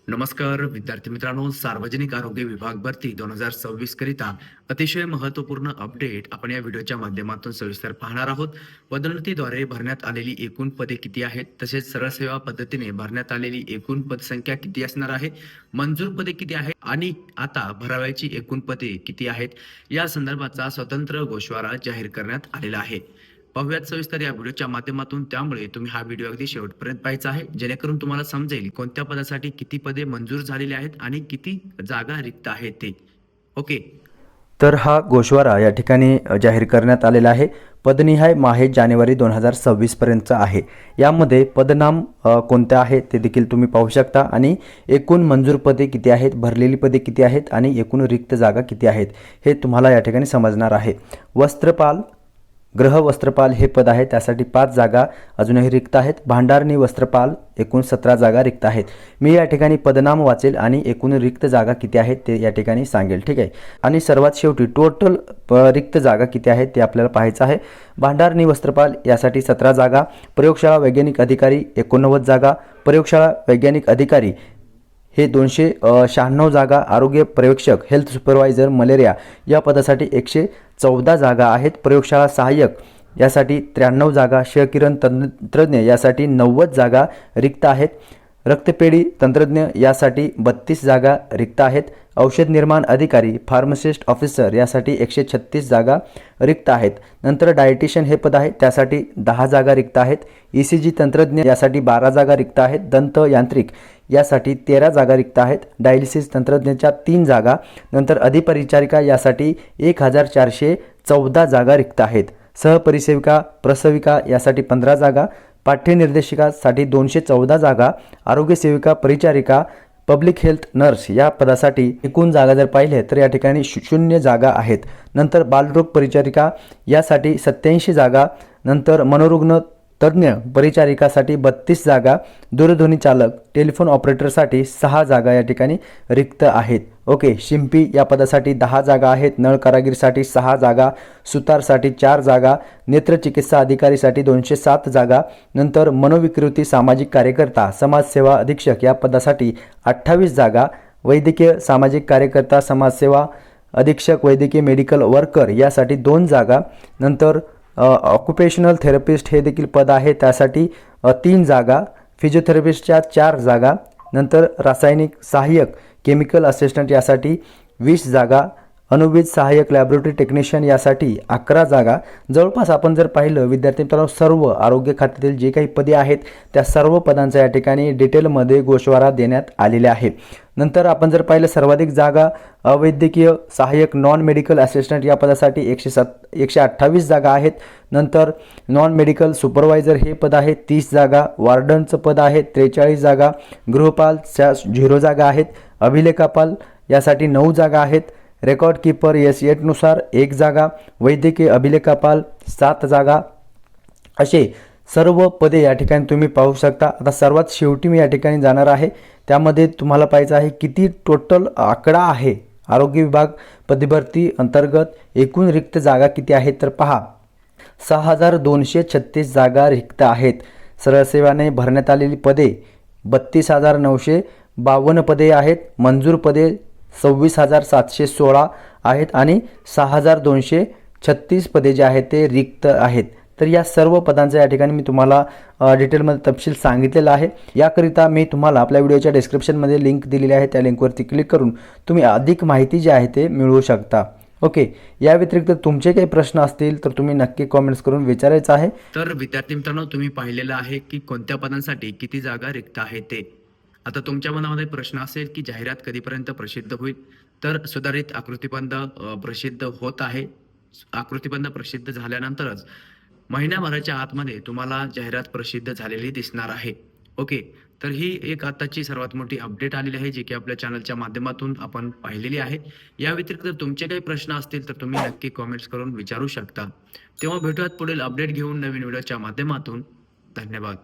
नमस्कार विद्यार्थी मित्रांनो, सार्वजनिक आरोग्य विभाग भरती 2026 करिता अतिशय महत्त्वपूर्ण अपडेट आपण या व्हिडिओच्या माध्यमातून सविस्तर पाहणार आहोत. पदोन्नतीद्वारे भरण्यात आलेली एकूण पदे किती आहेत, तसेच सरळ सेवा पद्धतीने भरण्यात आलेली एकूण पदसंख्या किती असणार आहे, मंजूर पदे किती आहेत आणि आता भरावयाची एकूण पदे किती आहेत, या संदर्भाचा स्वतंत्र गोषवारा जाहीर करण्यात आलेला आहे. पाहुयात सविस्तर या व्हिडिओच्या माध्यमातून. त्यामुळे तुम्ही हा व्हिडिओ अगदी शेवटपर्यंत पाहायचा आहे, जेणेकरून तुम्हाला समजेल कोणत्या पदासाठी किती पदे मंजूर झालेली आहेत आणि किती जागा रिक्त आहेत ते. ओके. तर हा गोषवारा या ठिकाणी जाहीर करण्यात आलेला आहे. पदनिहाय माहे जानेवारी 2026 पर्यंतचा आहे. यामध्ये पदनाम कोणते आहे ते देखील तुम्ही पाहू शकता आणि एकूण मंजूर पदे किती आहेत, भरलेली पदे किती आहेत आणि एकूण रिक्त जागा किती आहेत हे तुम्हाला या ठिकाणी समजणार आहे. वस्त्रपाल, गृह वस्त्रपाल हे पद आहे, त्यासाठी 5 जागा अजूनही रिक्त आहेत. भांडारणी वस्त्रपाल एकूण 17 जागा रिक्त आहेत. मी या ठिकाणी पदनाम वाचेल आणि एकूण रिक्त जागा किती आहेत ते या ठिकाणी सांगेल, ठीक आहे. आणि सर्वात शेवटी टोटल रिक्त जागा किती आहेत ते आपल्याला पाहायचं आहे. भांडारणी वस्त्रपाल यासाठी 17 जागा, प्रयोगशाळा वैज्ञानिक अधिकारी 89 जागा, प्रयोगशाळा वैज्ञानिक अधिकारी हे 296 जागा, आरोग्य पर्यवेक्षक हेल्थ सुपरवायझर मलेरिया या पदासाठी 114 जागा आहेत. प्रयोगशाळा सहाय्यक यासाठी 93 जागा, क्षकिरण तंत्रज्ञ यासाठी 90 जागा रिक्त आहेत. रक्तपेढी तंत्रज्ञ यासाठी 32 जागा रिक्त आहेत. औषध निर्माण अधिकारी फार्मासिस्ट ऑफिसर यासाठी 136 जागा रिक्त आहेत. नंतर डायटिशियन हे पद आहे, त्यासाठी 10 जागा रिक्त आहेत. ECG तंत्रज्ञ यासाठी 12 जागा रिक्त आहेत. दंत यांत्रिक यासाठी 13 जागा रिक्त आहेत. डायलिसिस तंत्रज्ञाच्या 3 जागा. नंतर अधिपरिचारिका यासाठी 1414 जागा रिक्त आहेत. सहपरिसेविका प्रसविका यासाठी 15 जागा. पाठ्यनिर्देशिकासाठी 214 जागा. आरोग्य सेविका परिचारिका पब्लिक हेल्थ नर्स या पदासाठी एकूण जागा जर पाहिले तर या ठिकाणी 0 जागा आहेत. नंतर बालरोग परिचारिका यासाठी 87 जागा. नंतर मनोरुग्ण तज्ज्ञ परिचारिकासाठी 32 जागा. दूरध्वनी चालक टेलिफोन ऑपरेटरसाठी 6 जागा या ठिकाणी रिक्त आहेत. ओके. शिंपी या पदासाठी 10 जागा आहेत. नळ कारागीरसाठी 6 जागा. सुतारसाठी 4 जागा. नेत्रचिकित्सा अधिकारीसाठी 207 जागा. नंतर मनोविकृती सामाजिक कार्यकर्ता समाजसेवा अधीक्षक या पदासाठी 28 जागा. वैद्यकीय सामाजिक कार्यकर्ता समाजसेवा अधीक्षक वैद्यकीय मेडिकल वर्कर यासाठी 2 जागा. नंतर ऑक्युपेशनल थेरपिस्ट हे देखील पद आहे, त्यासाठी 3 जागा. फिजिओथेरपिस्टच्या 4 जागा. नंतर रासायनिक सहाय्यक केमिकल असिस्टंट यासाठी 20 जागा. अणुवीज सहाय्यक लॅबोरेटरी टेक्निशियन यासाठी 11 जागा. जवळपास आपण जर पाहिलं विद्यार्थी मित्रांनो, सर्व आरोग्य खात्यातील जे काही पदे आहेत त्या सर्व पदांचा या ठिकाणी डिटेलमध्ये गोषवारा देण्यात आलेले आहे. नंतर आपण जर पाहिलं सर्वाधिक जागा अवैद्यकीय सहाय्यक नॉन मेडिकल असिस्टंट या पदासाठी 128 जागा आहेत. नंतर नॉन मेडिकल सुपरवायझर हे पद आहे 30 जागा. वार्डनचं पद आहे 43 जागा. गृहपाल 0 जागा आहेत. अभिलेखापाल यासाठी 9 जागा आहेत. रेकॉर्ड कीपर S8 नुसार 1 जागा. वैद्यकीय अभिलेखापाल 7 जागा. असे सर्व पदे या ठिकाणी तुम्ही पाहू शकता. आता सर्वात शेवटी मी या ठिकाणी जाणार आहे, त्यामध्ये तुम्हाला पाहायचं आहे किती टोटल आकडा आहे. आरोग्य विभाग पदभरती अंतर्गत एकूण रिक्त जागा किती आहेत तर पहा, 6236 जागा रिक्त आहेत. सरळ सेवाने भरण्यात आलेली पदे 32,952 पदे आहेत. मंजूर पदे 26,716 आहेत आणि 6,236 पदे जे आहेत ते रिक्त आहेत. तर या सर्व पदांचा या ठिकाणी मी तुम्हाला डिटेलमध्ये तपशील सांगितलेला आहे. याकरिता मी तुम्हाला आपल्या व्हिडिओच्या डिस्क्रिप्शनमध्ये लिंक दिलेली आहे, त्या लिंकवरती क्लिक करून तुम्ही अधिक माहिती जी आहे ते मिळवू शकता. ओके. या व्यतिरिक्त तुमचे काही प्रश्न असतील तर तुम्ही नक्की कॉमेंट्स करून विचारायचं आहे. तर विद्यार्थी मित्रांनो, तुम्ही पाहिलेलं आहे की कोणत्या पदांसाठी किती जागा रिक्त आहेत ते. आता तुमच्या मनामध्ये प्रश्न असेल की जाहिरात कधीपर्यंत प्रसिद्ध होईल. तर सुधारित आकृतीबंध प्रसिद्ध होत आहे. आकृतीबंध प्रसिद्ध झाल्यानंतरच महिन्याभराच्या आतमध्ये तुम्हाला जाहिरात प्रसिद्ध झालेली दिसणार आहे. ओके. तर ही एक आताची सर्वात मोठी अपडेट आलेली आहे, जी की आपल्या चॅनलच्या माध्यमातून आपण पाहिलेली आहे. या व्यतिरिक्त तुमचे काही प्रश्न असतील तर तुम्ही नक्की कॉमेंट्स करून विचारू शकता. तेव्हा भेटूयात पुढील अपडेट घेऊन नवीन व्हिडिओच्या माध्यमातून. धन्यवाद.